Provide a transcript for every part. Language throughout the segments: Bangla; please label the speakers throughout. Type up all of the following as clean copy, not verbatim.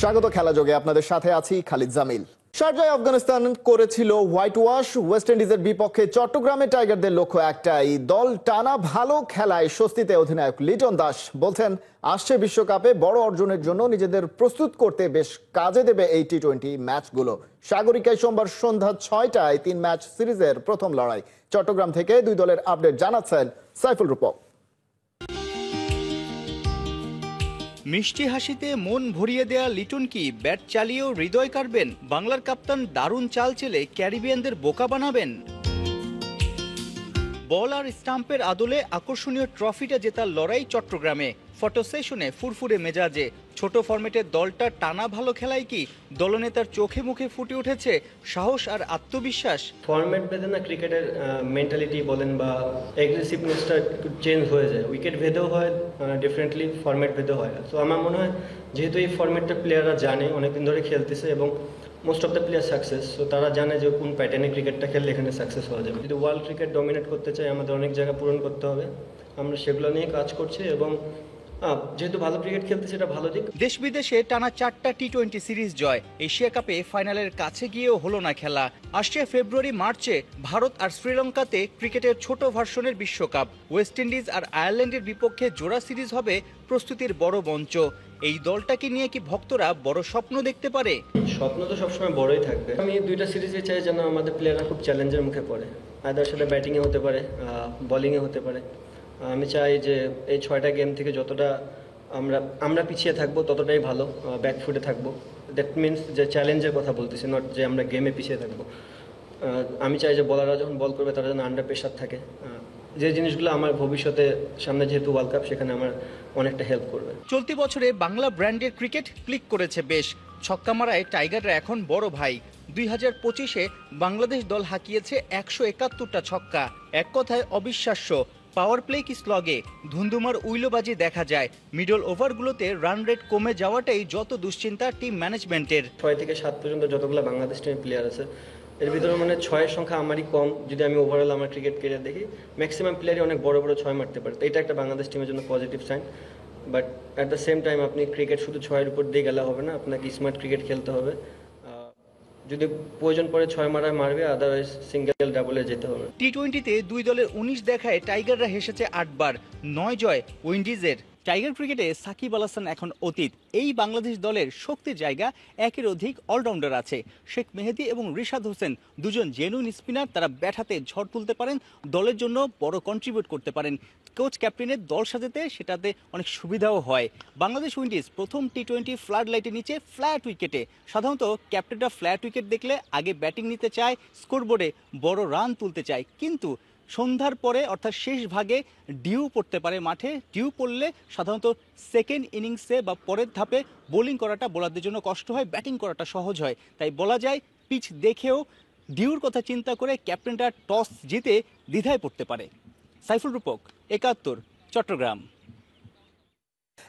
Speaker 1: স্বাগত খেলা যোগে আপনাদের সাথে আছি খালিদ জামিল। শারজায় আফগানিস্তান করেছিল হোয়াইট ওয়াশ। ওয়েস্ট ইন্ডিজের বিপক্ষে চট্টগ্রামে টাইগারদের লক্ষ্য একটাই, দল টানা ভালো খেলায় স্বস্তিতে অধিনায়ক লিটন দাস বলছেন আসছে বিশ্বকাপে বড় অর্জনের জন্য নিজেদের প্রস্তুত করতে বেশ কাজে দেবে এই টি-20 ম্যাচগুলো। সাগরিকায় সোমবার সন্ধ্যা 6টায় 3 ম্যাচ সিরিজের প্রথম লড়াই। চট্টগ্রাম থেকে দুই দলের আপডেট জানাচ্ছেন সাইফুল রূপক।
Speaker 2: মিষ্টি হাসিতে মন ভরিয়ে দেয়া লিটন কি ব্যাট চালিয়েও হৃদয় কাড়বেন? বাংলার কাপ্তান দারুণ চাল চেলে ক্যারিবিয়ানদের বোকা বানাবেন? বল আর স্টাম্পের আদলে আকর্ষণীয় ট্রফিটা জেতার লড়াই চট্টগ্রামে। ফটো সেশনে ফুরফুরে মেজাজে ছোট ফরম্যাটের দলটা টানা ভালো খেলায় কি দলনেতার চোখে মুখে ফুটে উঠেছে সাহস আর আত্মবিশ্বাস।
Speaker 3: ফরম্যাট ভেদে না ক্রিকেটের মেন্টালিটি বলেন বা এগ্রেসিভনেসটা একটু চেঞ্জ হয়ে যায়, উইকেট ভেদেও হয়, ডিফারেন্টলি ফরম্যাট ভেদেও হয়। তো আমার মনে হয় যেহেতু এই ফরম্যাটটা প্লেয়াররা জানে, অনেকদিন ধরে খেলতেছে এবং most of the player success, তো তারা জানে যে কোন প্যাটার্নে ক্রিকেটটা খেললে এখানে সাকসেস হওয়া যাবে। যদি ওয়ার্ল্ড ক্রিকেট ডমিনেট করতে চাই আমাদের অনেক জায়গা পূরণ করতে হবে, আমরা সেগুলো নিয়ে কাজ করছি এবং যেহেতু ভালো ক্রিকেট খেলতে সেটা ভালো দিক।
Speaker 2: দেশ বিদেশে টানা 4টা টি-20 সিরিজ জয়, এশিয়া কাপে ফাইনালের কাছে গিয়েও হলো না খেলা। আসছে ফেব্রুয়ারি মার্চে ভারত আর শ্রীলঙ্কাতে ক্রিকেটের ছোট ভার্সনের বিশ্বকাপ। ওয়েস্ট ইন্ডিজ আর আয়ারল্যান্ডের বিপক্ষে জোড়া সিরিজ হবে প্রস্তুতির বড় মঞ্চ। এই দলটাকে নিয়ে কি ভক্তরা বড় স্বপ্ন দেখতে পারে?
Speaker 3: স্বপ্ন তো সবসময় বড়ই থাকবে। আমি দুইটা সিরিজে চাই যেন আমাদের প্লেয়াররা খুব চ্যালেঞ্জের মুখে পড়ে, আয়দার সেটা ব্যাটিংয়ে হতে পারে, বোলিংয়ে হতে পারে। আমি চাই যে এই 6টা গেম থেকে যতটা আমরা পিছিয়ে থাকবো ততটাই ভালো, ব্যাকফুটে থাকবো। দ্যাট মিনস যে চ্যালেঞ্জের কথা বলতেছি, নট যে আমরা গেমে পিছিয়ে থাকবো। আমি চাই যে বলাররা যখন বল করবে তারা যেন আন্ডার প্রেশার থাকে, যে জিনিসগুলো আমার ভবিষ্যতে সামনে যেহেতু ওয়ার্ল্ড কাপ সেখানে আমার অনেকটা হেল্প করবে।
Speaker 2: চলতি বছরে বাংলা ব্র্যান্ডের ক্রিকেট ক্লিক করেছে বেশ। ছক্কা মারায় টাইগাররা এখন বড় ভাই। 2025-এ বাংলাদেশ দল হাঁকিয়েছে 171টা ছক্কা। এক কথায় অবিশ্বাস্য। পাওয়ার প্লে কি স্লগে ধুন্ধুমার উইলোবাজি দেখা যায়। মিডল ওভারগুলোতে রান রেট কমে যাওয়াটাই যত দুশ্চিন্তা টিম ম্যানেজমেন্টের।
Speaker 3: 6 থেকে 7 পর্যন্ত যতগুলো বাংলাদেশ টিমের প্লেয়ার আছে এর ভিতরে মানে 6-এর সংখ্যা আমারই কম। যদি আমি ওভারঅল আমার ক্রিকেট ক্যারিয়ার দেখি, ম্যাক্সিমাম প্লেয়ারই অনেক বড় বড় 6 মারতে পারে। তো এটা একটা বাংলাদেশ টিমের জন্য positive sign. But at the same time আপনি ক্রিকেট শুধু 6-এর উপর দিয়ে গেলে হবে না, আপনাকে স্মার্ট ক্রিকেট খেলতে হবে। যদি প্রয়োজন পড়ে 6 মারবে, আদারওয়াইজ সিঙ্গেল ডাবলে যেতে হবে।
Speaker 2: টি-20-তে দুই দলের 19 দেখায় টাইগাররা হেসেছে 8 বার, 9 জয় উইন্ডিজের। টাইগার ক্রিকেটে সাকিব আল হাসান এখন অতীত। এই বাংলাদেশ দলের শক্তির জায়গা একের অধিক অলরাউন্ডার আছে। শেখ মেহেদী এবং রিশাদ হোসেন দুজন জেনুইন স্পিনার, তারা ব্যাট হাতে ঝড় তুলতে পারেন, দলের জন্য বড় কন্ট্রিবিউট করতে পারেন। কোচ ক্যাপ্টেনের দল সাজাতে সেটাতে অনেক সুবিধাও হয়। বাংলাদেশ উইন্ডিজ প্রথম টি-20 ফ্লাড লাইটের নিচে ফ্ল্যাট উইকেটে। সাধারণত ক্যাপ্টেনরা ফ্ল্যাট উইকেট দেখলে আগে ব্যাটিং নিতে চায়, স্কোরবোর্ডে বড় রান তুলতে চায়। কিন্তু সন্ধ্যার পরে অর্থাৎ শেষ ভাগে ডিউ পড়তে পারে মাঠে। ডিউ পড়লে সাধারণত সেকেন্ড ইনিংসে বা পরের ধাপে বোলিং করাটা বোলারদের জন্য কষ্ট হয়, ব্যাটিং করাটা সহজ হয়। তাই বলা যায় পিচ দেখেও ডিউর কথা চিন্তা করে ক্যাপ্টেনরা টস জিতে দ্বিধায় পড়তে পারে। সাইফুল রূপক, 71, চট্টগ্রাম।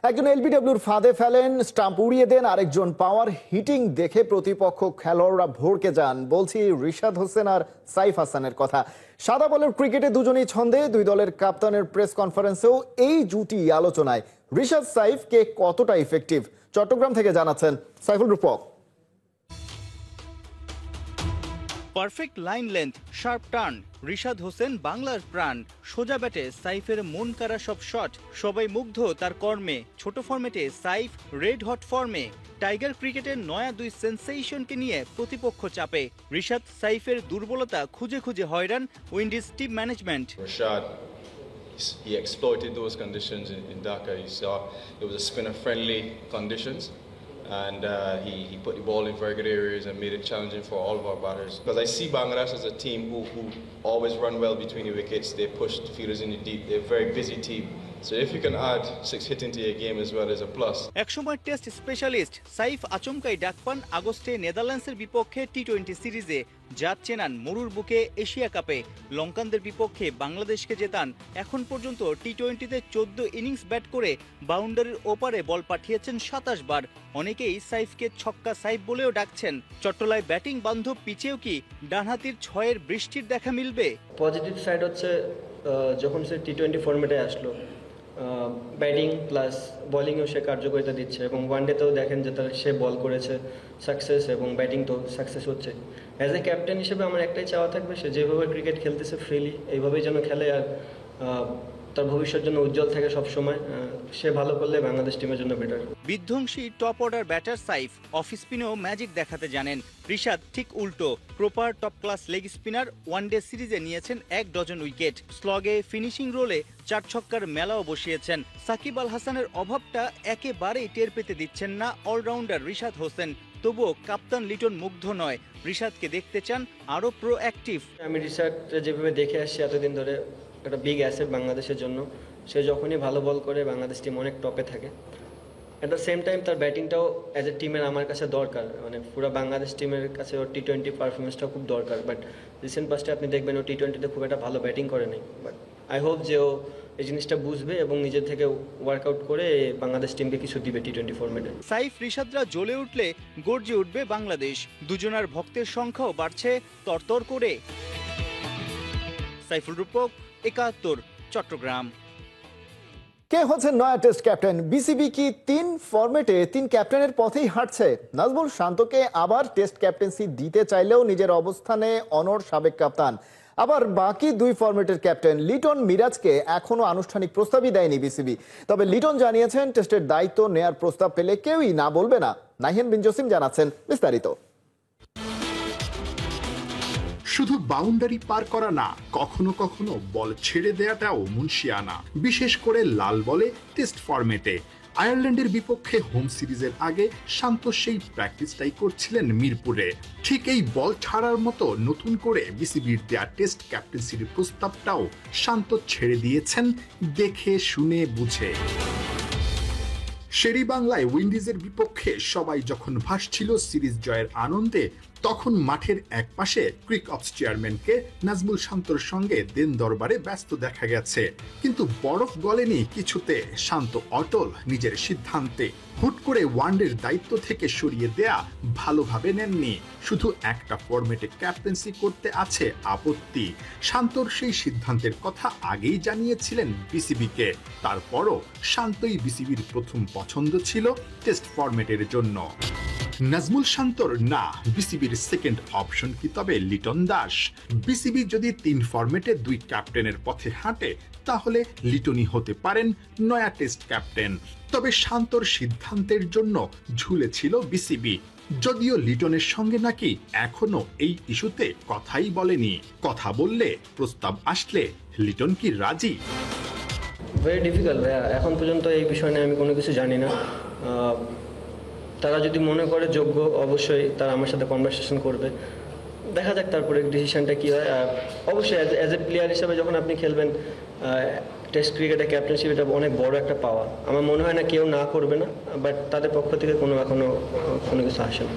Speaker 1: একজন এলবিডব্লিউর ফাঁদে ফেলেন, স্টাম্প উড়িয়ে দেন, আরেকজন পাওয়ার হিটিং দেখে প্রতিপক্ষ খেলোয়াড়রা ভড়কে যান। বলছি রিশাদ হোসেন আর সাইফ হাসানের কথা। সাদা বলের ক্রিকেটে দুজনেই ছন্দে। দুই দলের কাপ্তানের প্রেস কনফারেন্সেও এই জুটি আলোচনায়। রিশাদ সাইফ কে কতটা ইফেক্টিভ, চট্টগ্রাম থেকে জানাচ্ছেন Saiful Rupak.
Speaker 2: Perfect line length, sharp turn, Rishad Hossain বাংলার প্রাণ। সোজা ব্যাটে সাইফের মন কাড়া সব শট, সবাই মুগ্ধ তার কর্মে। ছোট ফরম্যাটে সাইফ রেড হট ফর্মে। টাইগার ক্রিকেটের নয়া দুই সেন্সেশনকে নিয়ে প্রতিপক্ষ চাপে। রিশাদ সাইফের দুর্বলতা খুঁজে খুঁজে হয়রান Windies team management.
Speaker 4: Rashad, he exploited those conditions in Dhaka. He saw it was a spinner-friendly conditions, and he put the ball in very good areas and made it challenging for all of our batters. Because I see Bangladesh as a team who always run well between the wickets. They push the fielders in the deep. They're a very busy team. So if you can add 6 hitting to your game as well as a plus.
Speaker 2: একসময় টেস্ট স্পেশালিস্ট সাইফ আচমকাই ডাক পান আগস্টে নেদারল্যান্ডসের বিপক্ষে টি-20 সিরিজে। জাত চেনান মরুর বুকে এশিয়া কাপে। লঙ্কানদের বিপক্ষে বাংলাদেশকে জেতান। এখন পর্যন্ত টি-20-তে 14 ইনিংস ব্যাট করে বাউন্ডারির ওপারে বল পাঠিয়েছেন 27 বার। অনেকেই সাইফকে ছক্কা সাইফ বলেও ডাকছেন। চট্টলায় ব্যাটিং বান্ধব পিচেও কি ডানহাতির 6-এর বৃষ্টির দেখা মিলবে?
Speaker 3: পজিটিভ সাইড হচ্ছে যখন সে টি-20 ফরম্যাটে আসলো, ব্যাটিং প্লাস বোলিংয়েও সে কার্যকারিতা দিচ্ছে এবং ওয়ানডেতেও দেখেন যে সে বল করেছে সাকসেস এবং ব্যাটিং তো সাকসেস হচ্ছে। অ্যাজ এ ক্যাপ্টেন হিসেবে আমার একটাই চাওয়া থাকবে, সে যেভাবে ক্রিকেট খেলতেছে ফ্রিলি এইভাবেই যেন খেলে আর তার ভবিষ্যৎ জন্য উজ্জ্বল থাকে সবসময়। সে ভালো করলে বাংলাদেশ টিমের জন্য বেটার।
Speaker 2: বিধ্বংসী top order batter Saif off স্পিনেও ম্যাজিক দেখাতে জানেন। রিশাদ ঠিক উল্টো, proper top class leg spinner, one day সিরিজে নিয়েছেন 1 ডজন উইকেট, স্লগে ফিনিশিং রোলে 4 ছক্কার মেলাও বসিয়েছেন। সাকিব আল হাসানের অভাবটা একেবারেই টের পেতে দিচ্ছেন না অলরাউন্ডার রিশাদ হোসেন। তবুও কাপ্তান লিটন মুগ্ধ নয়, রিশাদকে দেখতে চান আরও প্রোঅ্যাক্টিভ।
Speaker 3: আমি রিশাদ যেভাবে দেখে আসছি এতদিন ধরে, একটা বিগ অ্যাসেট বাংলাদেশের জন্য। সে যখনই ভালো বল করে বাংলাদেশ টিম অনেক টপে থাকে। অ্যাট দ্য সেম টাইম তার ব্যাটিংটাও অ্যাজ এ টিমের আমার কাছে দরকার, মানে পুরো বাংলাদেশ টিমের কাছে ওর টি-20 পারফরমেন্সটাও খুব দরকার। বাট রিসেন্ট পাস্টে আপনি দেখবেন ও টি-20তে খুব একটা ভালো ব্যাটিং করে নাই। বাট আই হোপ যে ও এই জিনিসটা বুঝবে এবং নিজের থেকে ওয়ার্কআউট করে বাংলাদেশ টিমকে কিছু দিবে টি-20 ফরম্যাটে।
Speaker 2: সাইফ রিশাদরা জ্বলে উঠলে গর্জে উঠবে বাংলাদেশ। দুজনার ভক্তের সংখ্যাও বাড়ছে তরতর করে। সাইফুল রূপক, ৭১, চট্টগ্রাম।
Speaker 1: কে হচ্ছে নয়া টেস্ট ক্যাপ্টেন? বিসিবি কি 3 ফরম্যাটে 3 ক্যাপ্টেনের পথেই হাঁটছে? নাজমুল শান্তকে আবার টেস্ট ক্যাপ্টেন্সি দিতে চাইলেও নিজের অবস্থানে অনড় সাবেক কাপ্তান। আবার বাকি 2 ফরম্যাটের ক্যাপ্টেন লিটন মিরাজকে এখনো আনুষ্ঠানিক প্রস্তাবই দেয়নি বিসিবি। তবে লিটন জানিয়েছেন টেস্টের দায়িত্ব নেয়ার প্রস্তাব পেলে কেউই না বলবে না। নাহিয়ান বিন জসিম জানাচ্ছেন বিস্তারিত।
Speaker 5: শুধু বাউন্ডারি পার করা না, কখনো কখনো বল ছেড়ে দেয়াটাও মুনশিয়ানা, বিশেষ করে লাল বলে টেস্ট ফরম্যাটে। আয়ারল্যান্ডের বিপক্ষে হোম সিরিজের আগে শান্ত সেই প্র্যাকটিসটাই করছিলেন মিরপুরে। ঠিক এই বল ছাড়ার মতো নতুন করে বিসিবির দেয়া টেস্ট ক্যাপ্টেন্সির প্রস্তাবটাও শান্ত ছেড়ে দিয়েছেন দেখে শুনে বুঝে। শেরি বাংলায় উইন্ডিজের বিপক্ষে সবাই যখন ভাসছিল সিরিজ জয়ের আনন্দে, তখন মাঠের একপাশে ক্রিক অপস চেয়ারম্যানকে নাজমুল শান্তর সঙ্গে দেন দরবারে ব্যস্ত দেখা গেছে। কিন্তু বরফ গলেনি কিছুতে, শান্ত অটল নিজের সিদ্ধান্তে। হুট করে ওয়ানডের দায়িত্ব থেকে সরিয়ে দেয়া ভালোভাবে নেননি, শুধু একটা ফরম্যাটে ক্যাপ্টেন্সি করতে আছে আপত্তি। শান্তর সেই সিদ্ধান্তের কথা আগেই জানিয়েছিলেন বিসিবিকে। তারপরও শান্তই বিসিবির প্রথম পছন্দ ছিল টেস্ট ফরম্যাটের জন্য। নাজমুল শান্তর না বিসিবির সেকেন্ড অপশন কি তবে লিটন দাস? বিসিবি যদি 3 ফরম্যাটে 2 ক্যাপ্টেনের পথে হাঁটে, তাহলে লিটনই হতে পারেন নয়া টেস্ট ক্যাপ্টেন। তবে শান্তর সিদ্ধান্তের জন্য ঝুলেছিল বিসিবি, যদিও লিটনের সঙ্গে নাকি এখনো এই ইস্যুতে কথাই বলেনি। কথা বললে, প্রস্তাব আসলে লিটন কি রাজি?
Speaker 3: ভেরি ডিফিকাল্ট ভাইয়া, এখন পর্যন্ত এই বিষয় নিয়ে আমি কোনো কিছু জানি না। তারা যদি মনে করে যোগ্য, অবশ্যই তারা আমার সাথে কনভারসেশন করবে, দেখা যাক তারপরে ডিসিশনটা কী হয়। অবশ্যই অ্যাজ এ প্লেয়ার হিসাবে যখন আপনি খেলবেন টেস্ট ক্রিকেটে ক্যাপ্টেনশিপ, এটা অনেক বড় একটা পাওয়া। আমার মনে হয় না কেউ না করবে না, বাট তাদের পক্ষ থেকে এখনো কোনো কিছু আসে না।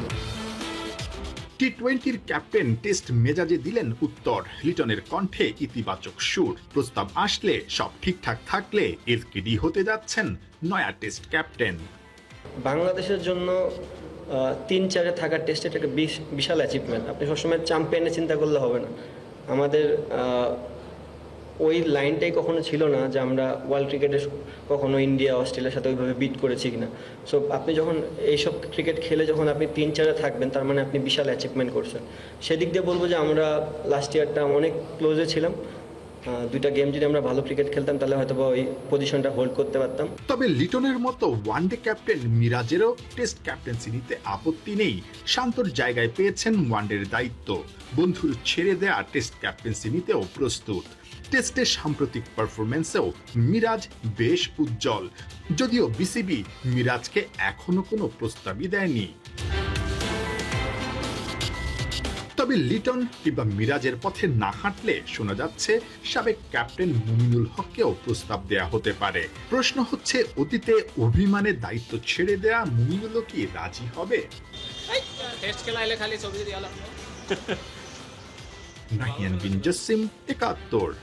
Speaker 5: টি-20 ক্যাপ্টেন টেস্ট মেজাজে দিলেন উত্তর। লিটনের কণ্ঠে ইতিবাচক সুর। প্রস্তাব আসলে, সব ঠিকঠাক থাকলে এলকেডি হতে যাচ্ছেন নয়া টেস্ট ক্যাপ্টেন।
Speaker 3: বাংলাদেশের জন্য 3-4-এ থাকার টেস্ট এটা একটা বিশাল অ্যাচিভমেন্ট। আপনি সবসময় চ্যাম্পিয়নের চিন্তা করলে হবে না। আমাদের ওই লাইনটাই কখনো ছিল না যে আমরা ওয়ার্ল্ড ক্রিকেটে কখনো ইন্ডিয়া অস্ট্রেলিয়ার সাথে ওইভাবে বিট করেছি কিনা। সো আপনি যখন এইসব ক্রিকেট খেলে যখন আপনি 3-4-এ থাকবেন, তার মানে আপনি বিশাল অ্যাচিভমেন্ট করছেন। সেদিক দিয়ে বলবো যে আমরা লাস্ট ইয়ারটা অনেক ক্লোজে ছিলাম। 2টা গেম যদি আমরা ভালো ক্রিকেট খেলতাম, তাহলে হয়তো ওই পজিশনটা হোল্ড করতে পারতাম।
Speaker 5: তবে লিটনের মতো ওয়ানডে ক্যাপ্টেন মিরাজেরও টেস্ট ক্যাপ্টেন্সি নিতে আপত্তি নেই। শান্তর জায়গায় পেয়েছেন ওয়ানডের দায়িত্ব, বন্ধুর ছেড়ে দেয়া টেস্ট ক্যাপ্টেন্সি নিতেও প্রস্তুত। টেস্টে সাম্প্রতিক পারফরমেন্সেও মিরাজ বেশ উজ্জ্বল, যদিও বিসিবি মিরাজকে এখনো কোনো প্রস্তাবই দেয়নি। তবে লিটন কিংবা মিরাজের পথে না হাঁটলে শোনা যাচ্ছে সাবেক ক্যাপ্টেন মুমিনুল হককেও প্রস্তাব দেয়া হতে পারে। প্রশ্ন হচ্ছে, অতীতে অভিমানে দায়িত্ব ছেড়ে দেয়া মুমিনুলও কি রাজি হবে? নাহিয়ান বিন জসিম, ৭১।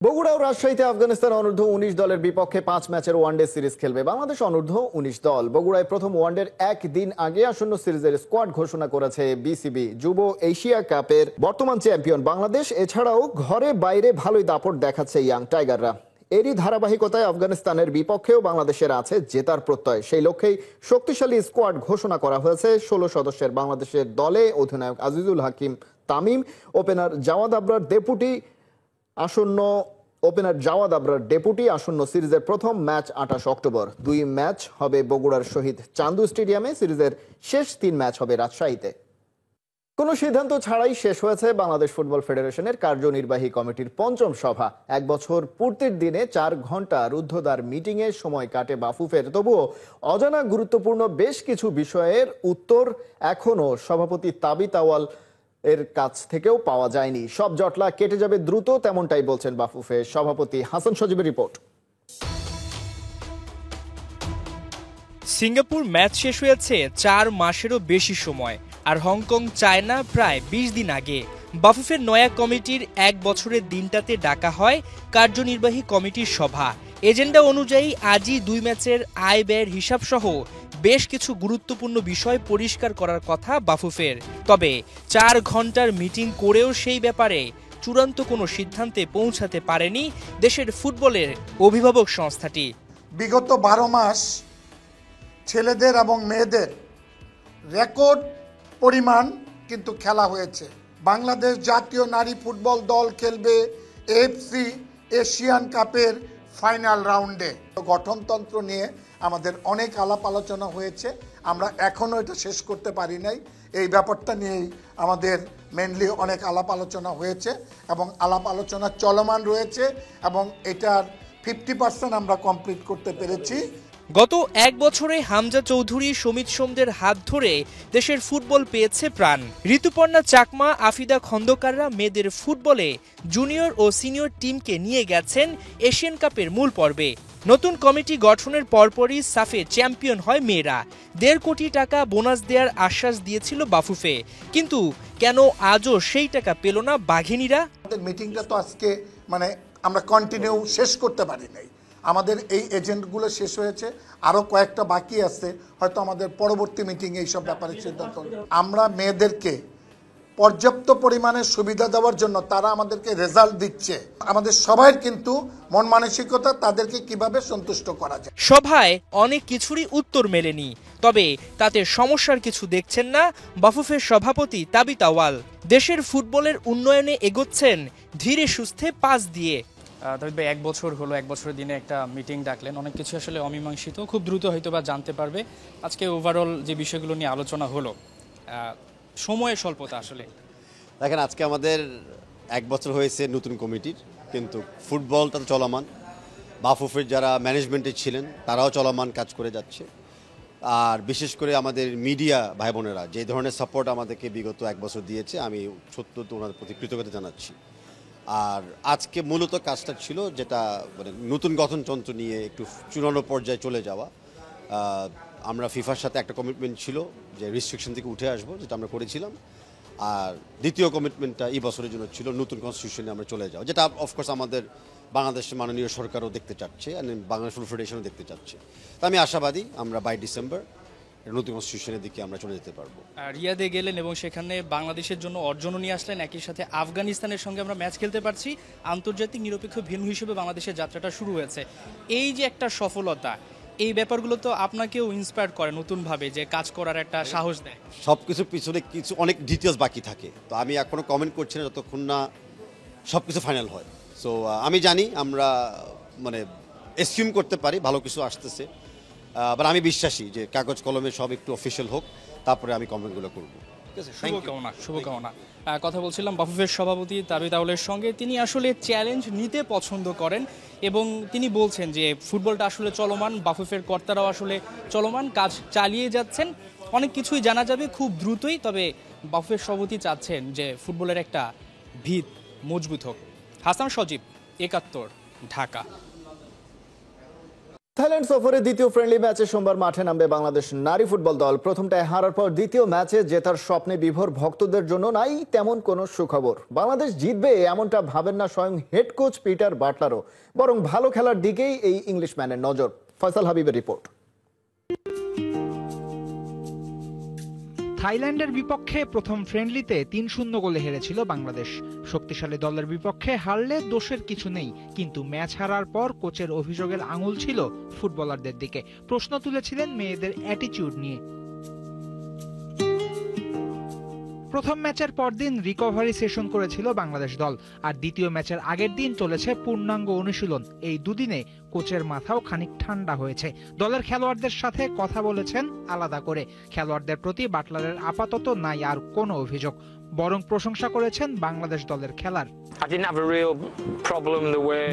Speaker 1: বগুড়া ও রাজশাহীতে আফগানিস্তান অনূর্ধ্ব 19 দলের বিপক্ষে 5 ম্যাচের ওয়ানডে সিরিজ খেলবে বাংলাদেশ অনূর্ধ্ব 19 দল। বগুড়ায় প্রথম ওয়ানডের একদিন আগে আসন্ন সিরিজের স্কোয়াড ঘোষণা করেছে বিসিবি। যুব এশিয়া কাপের বর্তমান চ্যাম্পিয়ন বাংলাদেশ, এছাড়াও ঘরে বাইরে ভালোই দাপট দেখাচ্ছে ইয়াং টাইগাররা। এরই ধারাবাহিকতায় আফগানিস্তানের বিপক্ষেও বাংলাদেশের আছে জেতার প্রত্যয়। সেই লক্ষ্যেই শক্তিশালী স্কোয়াড ঘোষণা করা হয়েছে। 16 সদস্যের বাংলাদেশের দলে অধিনায়ক আজিজুল হাকিম তামিম, ওপেনার জাওয়াদ আবরার ডেপুটি। আসন্ন সিরিজের প্রথম ম্যাচ 28 অক্টোবর। 2 ম্যাচ হবে বগুড়ার শহীদ চান্দু স্টেডিয়ামে। সিরিজের শেষ 3 ম্যাচ হবে রাজশাহীতে। কোনো সিদ্ধান্ত ছাড়াই শেষ হয়েছে বাংলাদেশ ফুটবল ফেডারেশনের কার্যনির্বাহী কমিটির 5ম সভা। 1 বছর পূর্তির দিনে 4 ঘন্টা রুদ্ধদ্বার মিটিংয়ে সময় কাটে বাফুফের। তবুও অজানা গুরুত্বপূর্ণ বেশ কিছু বিষয়ের উত্তর এখনো সভাপতি তাবিত আওয়াল এর কাছ থেকেও পাওয়া যায়নি। সব জটলা কেটে যাবে দ্রুত, তেমনটাই বলছেন বাফুফে সভাপতি হাসান সজীবের রিপোর্ট।
Speaker 6: সিঙ্গাপুর ম্যাচ শেষ হয়েছে 4 মাসেরও বেশি সময়, আর হংকং চায়না প্রায় 20 দিন আগে। বাফুফের নয়া কমিটির 1 বছরের দিনটাতে ডাকা হয় কার্যনির্বাহী কমিটির সভা। এজেন্ডা অনুযায়ী আজই 2 ম্যাচের আয় ব্যয়ের হিসাব সহ বেশ কিছু গুরুত্বপূর্ণ বিষয় পরিষ্কার করার কথা বাফুফের। তবে 4 ঘন্টার মিটিং করেও সেই ব্যাপারে চূড়ান্ত কোনো সিদ্ধান্তে পৌঁছাতে পারেনি দেশের ফুটবলের অভিভাবক সংস্থাটি।
Speaker 7: বিগত 12 মাস ছেলেদের এবং মেয়েদের রেকর্ড পরিমাণ কিন্তু খেলা হয়েছে। বাংলাদেশ জাতীয় নারী ফুটবল দল খেলবে এএফসি এশিয়ান কাপের ফাইনাল রাউন্ডে। গঠনতন্ত্র নিয়ে আমাদের অনেক আলাপ আলোচনা হয়েছে, আমরা এখনও এটা শেষ করতে পারি নাই। এই ব্যাপারটা নিয়েই আমাদের মেনলি অনেক আলাপ আলোচনা হয়েছে এবং আলাপ আলোচনা চলমান রয়েছে এবং এটার 50% আমরা কমপ্লিট করতে পেরেছি।
Speaker 6: গত 1 বছরে হামজা চৌধুরী, সমিত সোমদের হাত ধরে দেশের ফুটবল পেয়েছে প্রাণ। ঋতুপর্ণা চাকমা, আফিদা খন্দকাররা মেয়েদের ফুটবলে জুনিয়র ও সিনিয়র টিমকে নিয়ে গেছেন এশিয়ান কাপের মূল পর্বে। নতুন কমিটি গঠনের পরপরই সাফে চ্যাম্পিয়ন হয় মেয়েরা। 1.5 কোটি টাকা বোনাস দেওয়ার আশ্বাস দিয়েছিল বাফুফে, কিন্তু কেন আজও সেই টাকা পেল না বাঘিনীরা?
Speaker 7: মিটিংটা তো আজকে আমরা কন্টিনিউ শেষ করতে পারি নাই। আমাদের এই এজেন্টগুলো শেষ হয়েছে, আরও কয়েকটা বাকি আছে, হয়তো আমাদের পরবর্তী মিটিংয়ে এইসব ব্যাপারে সিদ্ধান্ত। আমরা মেয়েদেরকে পর্যাপ্ত পরিমাণে সুবিধা দেওয়ার জন্য তারা আমাদেরকে রেজাল্ট দিচ্ছে। আমাদের সবাই কিন্তু মন মানসিকতা তাদেরকে কিভাবে সন্তুষ্ট করা যায়।
Speaker 6: সভায় অনেক কিছুরই উত্তর মেলেনি, তবে তাতে সমস্যার কিছু দেখছেন না বাফুফের সভাপতি তাবিত আওয়াল। দেশের ফুটবলের উন্নয়নে এগোচ্ছেন ধীরে সুস্থে পাস দিয়ে।
Speaker 8: তবে 1 বছর হলো, 1 বছরের দিনে একটা মিটিং ডাকলেন, অনেক কিছু আসলে অমীমাংসিত, খুব দ্রুত হয়তো বা জানতে পারবে। আজকে ওভারঅল যে বিষয়গুলো নিয়ে আলোচনা হলো, সময়ের স্বল্পতা আসলে
Speaker 9: দেখেন, আজকে আমাদের 1 বছর হয়েছে নতুন কমিটির, কিন্তু ফুটবলটা তো চলমান। বাফুফের যারা ম্যানেজমেন্টে ছিলেন তারাও চলমান কাজ করে যাচ্ছে। আর বিশেষ করে আমাদের মিডিয়া ভাই বোনেরা যে ধরনের সাপোর্ট আমাদেরকে বিগত 1 বছর দিয়েছে, আমি সত্য ওনাদের প্রতি কৃতজ্ঞতা জানাচ্ছি। আর আজকে মূলত কাজটা ছিল যেটা নতুন গঠনতন্ত্র নিয়ে একটু চূড়ান্ত পর্যায়ে চলে যাওয়া। আমরা ফিফার সাথে একটা কমিটমেন্ট ছিল যে রেস্ট্রিকশন থেকে উঠে আসবো, যেটা আমরা করেছিলাম। আর দ্বিতীয় কমিটমেন্টটা এই বছরের জন্য ছিল নতুন কনস্টিটিউশনে আমরা চলে যাওয়া, যেটা অফকোর্স আমাদের বাংলাদেশের মাননীয় সরকারও দেখতে চাচ্ছে, বাংলাদেশ ফুটবল ফেডারেশনও দেখতে চাচ্ছে। তো আমি আশাবাদী আমরা বাই ডিসেম্বর নতুন কনস্টিটিউশনের দিকে আমরা চলে যেতে পারবো।
Speaker 8: রিয়াদে গেলেন এবং সেখানে বাংলাদেশের জন্য অর্জনও নিয়ে আসলেন, একই সাথে আফগানিস্তানের সঙ্গে আমরা ম্যাচ খেলতে পারছি। আন্তর্জাতিক নিরপেক্ষ ভেন্যু হিসেবে বাংলাদেশের যাত্রাটা শুরু হয়েছে। এই যে একটা সফলতা, এই ব্যাপারগুলো তো আপনাকেও ইন্সপায়ার করে নতুনভাবে, যে কাজ করার একটা সাহস দেয়।
Speaker 9: সব কিছুর পিছনে কিছু অনেক ডিটেলস বাকি থাকে, তো আমি এখনো কমেন্ট করছি না যতক্ষণ না সব কিছু ফাইনাল হয়। সো আমি জানি, আমরা এসিউম করতে পারি ভালো কিছু আসতেছে, বাট আমি বিশ্বাসী যে কাগজ কলমে সব একটু অফিসিয়াল হোক, তারপরে আমি কমেন্টগুলো করবো।
Speaker 8: শুভকামনা। কথা বলছিলাম বাফুফের সভাপতি তাবিত আওয়ালের সঙ্গে। তিনি আসলে চ্যালেঞ্জ নিতে পছন্দ করেন এবং তিনি বলছেন যে ফুটবলটা আসলে চলমান, বাফুফের কর্তারাও আসলে চলমান, কাজ চালিয়ে যাচ্ছেন। অনেক কিছুই জানা যাবে খুব দ্রুতই, তবে বাফুফের সভাপতি চাচ্ছেন যে ফুটবলের একটা ভিত মজবুত হোক। হাসান সজীব, 71, ঢাকা।
Speaker 1: থাইল্যান্ড সফরে দ্বিতীয় ফ্রেন্ডলি ম্যাচে সোমবার মাঠে নামবে বাংলাদেশ নারী ফুটবল দল। প্রথমটায় হারার পর দ্বিতীয় ম্যাচে জেতার স্বপ্নে বিভোর ভক্তদের জন্য নাই তেমন কোনো সুখবর। বাংলাদেশ জিতবে এমনটা ভাবেন না স্বয়ং হেড কোচ পিটার বাটলারও, বরং ভালো খেলার দিকেই এই ইংলিশম্যানের নজর। ফয়সাল হাবিবের রিপোর্ট।
Speaker 10: থাইল্যান্ডের বিপক্ষে প্রথম ফ্রেন্ডলিতে ৩-০ গোলে হেরেছিল বাংলাদেশ। শক্তিশালী দলের বিপক্ষে হারলে দোষের কিছু নেই, কিন্তু ম্যাচ হারার পর কোচের অভিযোগের আঙুল ছিল ফুটবলারদের দিকে। প্রশ্ন তুলেছিলেন মেয়েদের অ্যাটিটিউড নিয়ে। প্রথম ম্যাচের পরদিন রিকভারি সেশন করেছিল বাংলাদেশ দল, আর দ্বিতীয় ম্যাচের আগের দিন চলেছে পূর্ণাঙ্গ অনুশীলন। এই দুদিনে কোচের মাথাও খানিক ঠান্ডা হয়েছে। দলের খেলোয়াড়দের সাথে কথা বলেছেন আলাদা করে। খেলোয়াড়দের প্রতি বাটলারের আপাতত নাই আর কোনো অভিযোগ, বরং প্রশংসা করেছেন বাংলাদেশ দলের খেলার।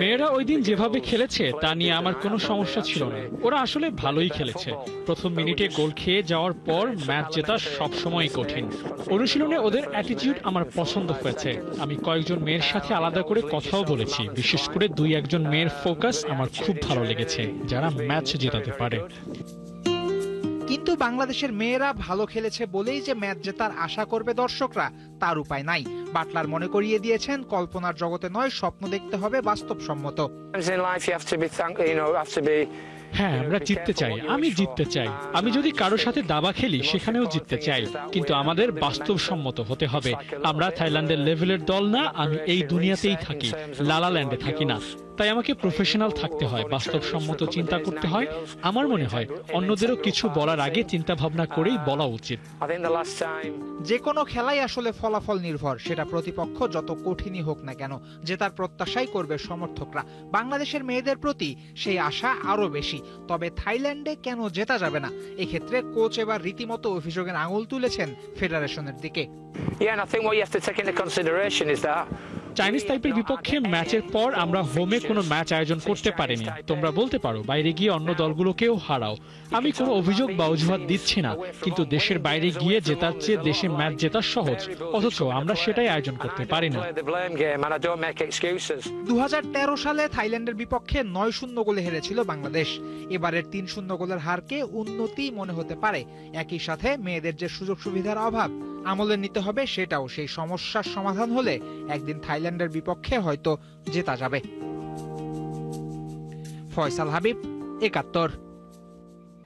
Speaker 11: মেয়েরা ওই দিন যেভাবে খেলেছে তা নিয়ে আমার কোনো সমস্যা ছিল না। ওরা আসলে ভালোই খেলেছে। প্রথম মিনিটে গোল খেয়ে যাওয়ার পর ম্যাচ জেতা সবসময়ই কঠিন। অনুশীলনে ওদের অ্যাটিটিউড আমার পছন্দ হয়েছে। আমি কয়েকজন মেয়ের সাথে আলাদা করে কথাও বলেছি। বিশেষ করে 2-1 মেয়ের ফোকাস আমার খুব ভালো লেগেছে, যারা ম্যাচ জেতাতে পারে।
Speaker 10: কিন্তু বাংলাদেশের মেয়েরা ভালো খেলেছে বলেই যে ম্যাচ জেতার আশা করবে দর্শকরা, তার উপায় নাই। বাটলার মনে করিয়ে দিয়েছেন, কল্পনার জগতে নয়, স্বপ্ন দেখতে হবে বাস্তবসম্মত।
Speaker 11: হ্যাঁ, আমরা জিততে চাই। আমি জিততে চাই। আমি যদি কারোর সাথে দাবা খেলি সেখানেও জিততে চাই, কিন্তু আমাদের বাস্তবসম্মত হতে হবে। আমরা থাইল্যান্ডের লেভেলের দল না। আমি এই দুনিয়াতেই থাকি, লালাল্যান্ডে থাকি না। তাই আমাকে প্রফেশনাল থাকতে হয়, বাস্তবসম্মত চিন্তা করতে হয়। আমার মনে হয় অন্যদেরও কিছু বলার আগে চিন্তা ভাবনা করেই বলা উচিত।
Speaker 10: যে কোনো খেলাই আসলে ফলাফল নির্ভর, সেটা প্রতিপক্ষ যত কঠিনই হোক না কেন। জেতার প্রত্যাশাই করবে সমর্থকরা। বাংলাদেশের মেয়েদের প্রতি সেই আশা আরো বেশি। তবে থাইল্যান্ডে কেন জেতা যাবে না, এক্ষেত্রে কোচ এবার রীতিমতো অভিযোগের আঙুল তুলেছেন ফেডারেশনের দিকে।
Speaker 11: চাইনিজ তাইপের বিপক্ষে ম্যাচের পর আমরা হোমে কোনো ম্যাচ আয়োজন করতে পারিনি। তোমরা বলতে পারো বাইরে গিয়ে অন্য দলগুলোকেও হারাও। আমি কোনো অভিযোগ বা অজুহাত দিচ্ছি না, কিন্তু দেশের বাইরে গিয়ে জেতার চেয়ে দেশে ম্যাচ জেতা সহজ, অথচ আমরা সেটাই আয়োজন করতে পারি না।
Speaker 10: 2013 সালে থাইল্যান্ডের বিপক্ষে 9-0 গোলে হেরেছিল বাংলাদেশ। এবারের 3-0 গোলের হারকে উন্নতি মনে হতে পারে। একই সাথে মেয়েদের যে সুযোগ সুবিধার অভাব আমলে নিতে হবে, সেটাও সেই সমস্যার সমাধান হলে একদিন থাইল্যান্ডের বিপক্ষে হয়তো জেতা যাবে। ফয়সাল হাবিব, 71।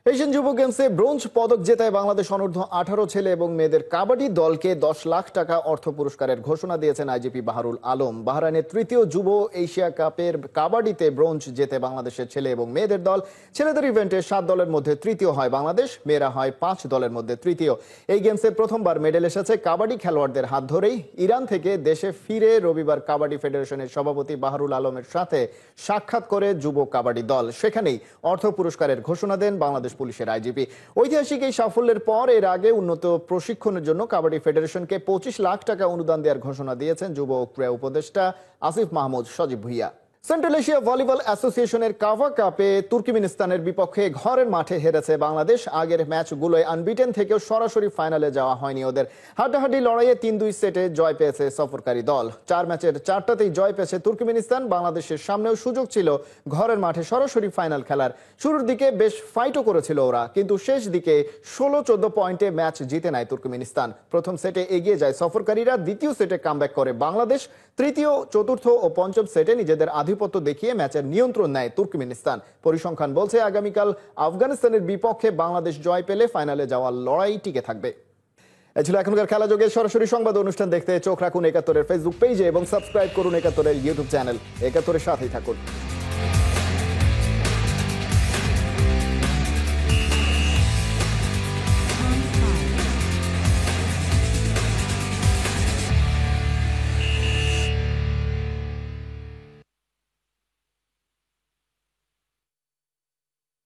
Speaker 1: এশিয়ান যুব গেমসে ব্রোঞ্জ পদক জেতায় বাংলাদেশ অনূর্ধ্ব 18 ছেলে এবং মেয়েদের কাবাডি দলকে 10 লাখ টাকা অর্থ পুরস্কারের ঘোষণা দিয়েছেন আইজিপি বাহারুল আলম। বাহরাইনের তৃতীয় যুব এশিয়া কাপের কাবাডিতে ব্রোঞ্জ জেতে বাংলাদেশের ছেলে এবং মেয়েদের দল। ছেলেদের ইভেন্টে 7 দলের মধ্যে তৃতীয় হয় বাংলাদেশ, মেয়েরা হয় 5 দলের মধ্যে তৃতীয়। এই গেমসে প্রথমবার মেডেল এসেছে কাবাডি খেলোয়াড়দের হাত ধরেই। ইরান থেকে দেশে ফিরে রবিবার কাবাডি ফেডারেশনের সভাপতি বাহারুল আলমের সাথে সাক্ষাৎ করে যুব কাবাডি দল। সেখানেই অর্থ পুরস্কারের ঘোষণা দেন বাংলাদেশ পুলিশের আইজিপি। ঐতিহাসিক এই সাফল্যের পর এর আগে উন্নত প্রশিক্ষণের জন্য কাবাডি ফেডারেশনকে 25 লাখ টাকা অনুদান দেওয়ার ঘোষণা দিয়েছেন যুব ও ক্রীড়া উপদেষ্টা আসিফ মাহমুদ সজীব ভুইয়া। সেন্ট্রাল এশিয়া ভলিবল অ্যাসোসিয়েশনের কাভা কাপে তুর্কমেনিস্তানের বিপক্ষে ঘরের মাঠে হেরেছে বাংলাদেশ। আগের ম্যাচগুলোয় আনবিটেন থেকেও সরাসরি ফাইনালে যাওয়া হয়নি ওদের। হাড্ডাহাড্ডি লড়াইয়ে 3-2 সেটে জয় পেয়েছে সফরকারী দল। 4 ম্যাচের 4টাতেই জয় পেয়েছে তুর্কমেনিস্তান। বাংলাদেশের সামনেও সুযোগ ছিল ঘরের মাঠে সরাসরি ফাইনাল খেলার। শুরুর দিকে বেশ ফাইটও করেছিল ওরা, কিন্তু শেষ দিকে 16-14 পয়েন্টে ম্যাচ জিতে নেয় তুর্কমেনিস্তান। প্রথম সেটে এগিয়ে যায় সফরকারীরা, দ্বিতীয় সেটে কামব্যাক করে বাংলাদেশ। তৃতীয়, চতুর্থ ও পঞ্চম সেটে নিজেদের আধিপত্য দেখিয়ে ম্যাচের নিয়ন্ত্রণ নেয় তুর্কমেনিস্তান। পরিসংখ্যান বলছে আগামীকাল আফগানিস্তানের বিপক্ষে বাংলাদেশ জয় পেলে ফাইনালে যাওয়ার লড়াই টিকে থাকবে। এ ছিল এখনকার খেলা যোগে। সরাসরি সংবাদ অনুষ্ঠান দেখতে চোখ রাখুন 71-এর ফেসবুক পেজে এবং সাবস্ক্রাইব করুন 71-এর ইউটিউব চ্যানেল। 71-এর সাথেই থাকুন।